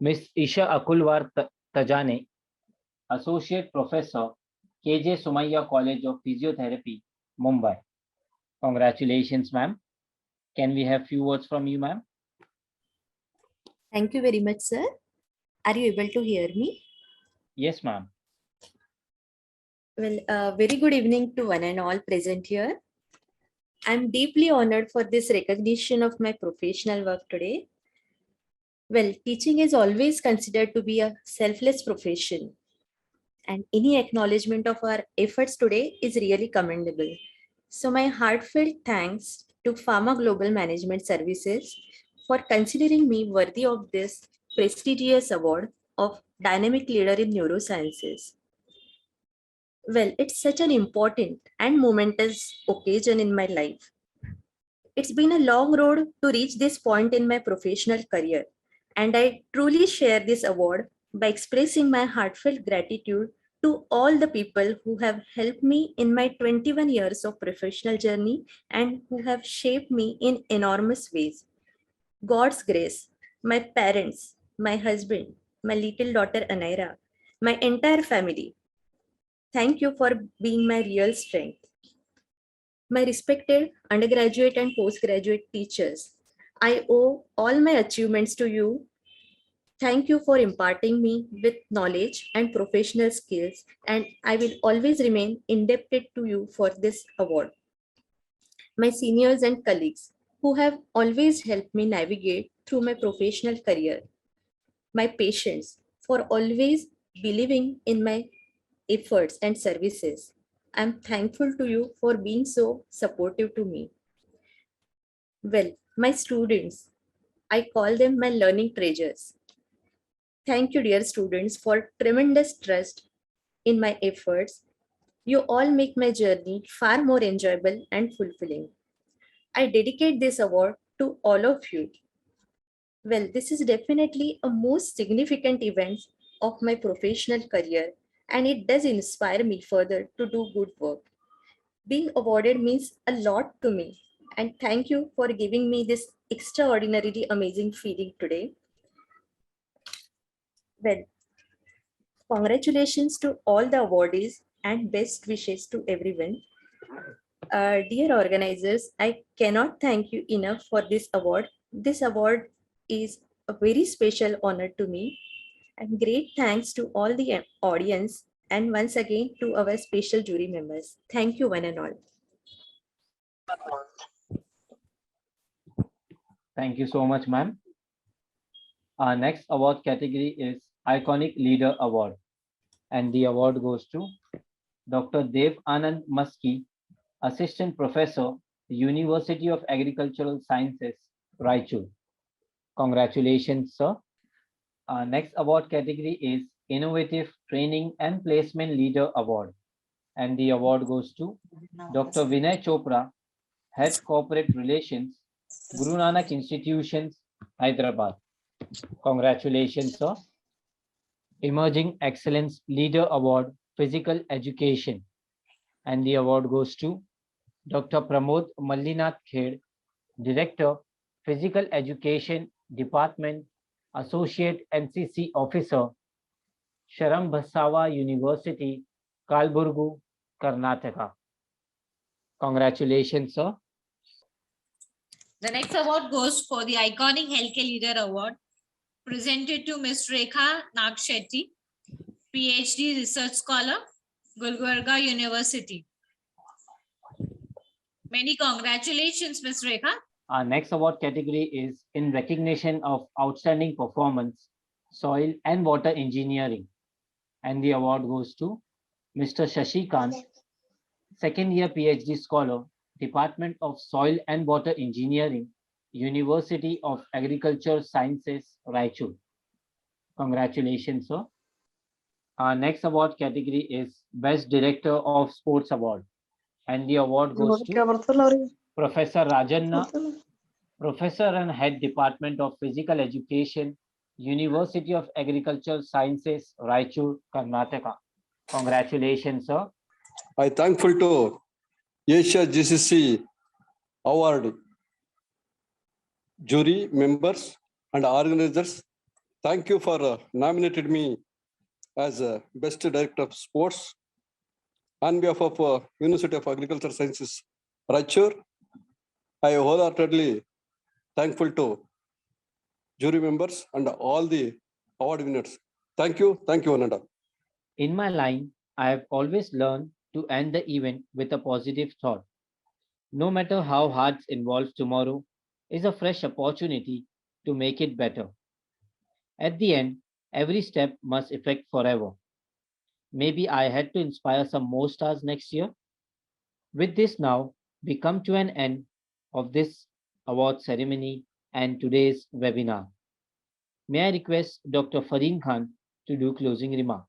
Ms. Isha Akulwar Tajane, Associate Professor, KJ Somaiya College of Physiotherapy, Mumbai. Congratulations, ma'am. Can we have few words from you, ma'am? Thank you very much, sir. Are you able to hear me? Yes, ma'am. Well, very good evening to one and all present here. I'm deeply honored for this recognition of my professional work today. Well, teaching is always considered to be a selfless profession, and any acknowledgement of our efforts today is really commendable. So my heartfelt thanks to Pharma Global Management Services for considering me worthy of this prestigious award of Dynamic Leader in Neurosciences. Well, it's such an important and momentous occasion in my life. It's been a long road to reach this point in my professional career, and I truly share this award by expressing my heartfelt gratitude to all the people who have helped me in my 21 years of professional journey and who have shaped me in enormous ways. God's grace, my parents, my husband, my little daughter Anaira, my entire family. Thank you for being my real strength. My respected undergraduate and postgraduate teachers, I owe all my achievements to you. Thank you for imparting me with knowledge and professional skills, and I will always remain indebted to you for this award. My seniors and colleagues who have always helped me navigate through my professional career. My patients for always believing in my efforts and services. I'm thankful to you for being so supportive to me. Well, my students, I call them my learning treasures. Thank you, dear students, for tremendous trust in my efforts. You all make my journey far more enjoyable and fulfilling. I dedicate this award to all of you. Well, this is definitely a most significant event of my professional career, and it does inspire me further to do good work. Being awarded means a lot to me, and thank you for giving me this extraordinarily amazing feeling today. Well, congratulations to all the awardees and best wishes to everyone. Dear organizers, I cannot thank you enough for this award. This award is a very special honor to me, and great thanks to all the audience, and once again to our special jury members. Thank you one and all. Thank you so much, ma'am. Our next award category is Iconic Leader Award, and the award goes to Dr. Dev Anand Maski, Assistant Professor, University of Agricultural Sciences, Raichur. Congratulations, sir. Our next award category is Innovative Training and Placement Leader Award, and the award goes to Dr. Vinay Chopra, Head Corporate Relations, Guru Nanak Institutions, Hyderabad. Congratulations, sir. Emerging Excellence Leader Award, Physical Education, and the award goes to Dr. Pramod Mallinath Khed, Director, Physical Education Department, Associate NCC Officer, Sharambhasawa University, Kalburgu, Karnataka. Congratulations, sir. The next award goes for the Iconic Healthcare Leader Award, presented to Ms. Rekha Nagshetty, PhD Research Scholar, Gulbarga University. Many congratulations, Ms. Rekha. Our next award category is in recognition of outstanding performance, soil and water engineering. And the award goes to Mr. Shashi Kant, second year PhD scholar, Department of Soil and Water Engineering, University of Agriculture Sciences, Raichur. Congratulations, sir. Our next award category is Best Director of Sports Award. And the award goes to Professor Rajanna, Professor and Head Department of Physical Education, University of Agricultural Sciences, Raichur, Karnataka. Congratulations, sir. I thankful to Asia GCC Award jury members and organizers. Thank you for nominated me as Best Director of Sports. On behalf of University of Agricultural Sciences, Raichur, I wholeheartedly thankful to jury members and all the award winners. Thank you, Ananda. In my line, I have always learned to end the event with a positive thought. No matter how hard involved, tomorrow is a fresh opportunity to make it better. At the end, every step must affect forever. Maybe I had to inspire some more stars next year. With this now, we come to an end of this award ceremony and today's webinar. May I request Dr. Fareen Khan to do closing remarks.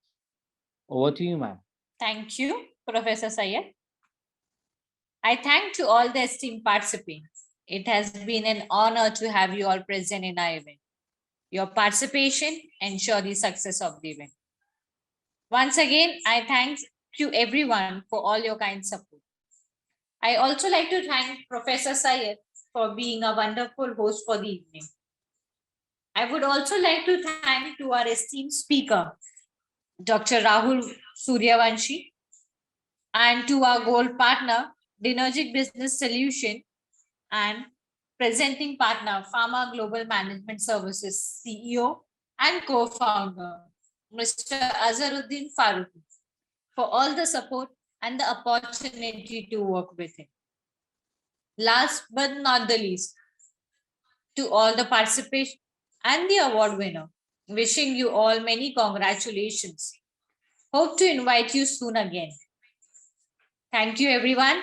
Over to you, ma'am. Thank you, Professor Syed. I thank to all the esteemed participants. It has been an honor to have you all present in our event. Your participation ensures the success of the event. Once again, I thank you everyone for all your kind support. I also like to thank Professor Syed for being a wonderful host for the evening. I would also like to thank to our esteemed speaker, Dr. Rahul Suryavanshi, and to our gold partner, Dinergic Business Solution, and presenting partner, Pharma Global Management Services CEO and co-founder, Mr. Azharuddin Farooqi, for all the support and the opportunity to work with him. Last but not the least, to all the participants and the award winner, wishing you all many congratulations. Hope to invite you soon again. Thank you, everyone.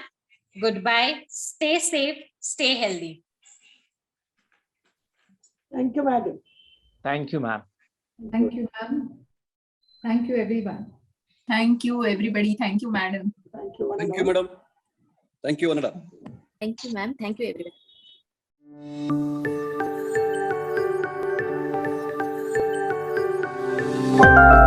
Goodbye. Stay safe. Stay healthy. Thank you, madam. Thank you, ma'am. Thank you, ma'am. Thank you, everyone. Thank you, everybody. Thank you, madam. Thank you, Thank you, madam. Thank you, Anada. Thank you, ma'am. Thank you, everyone.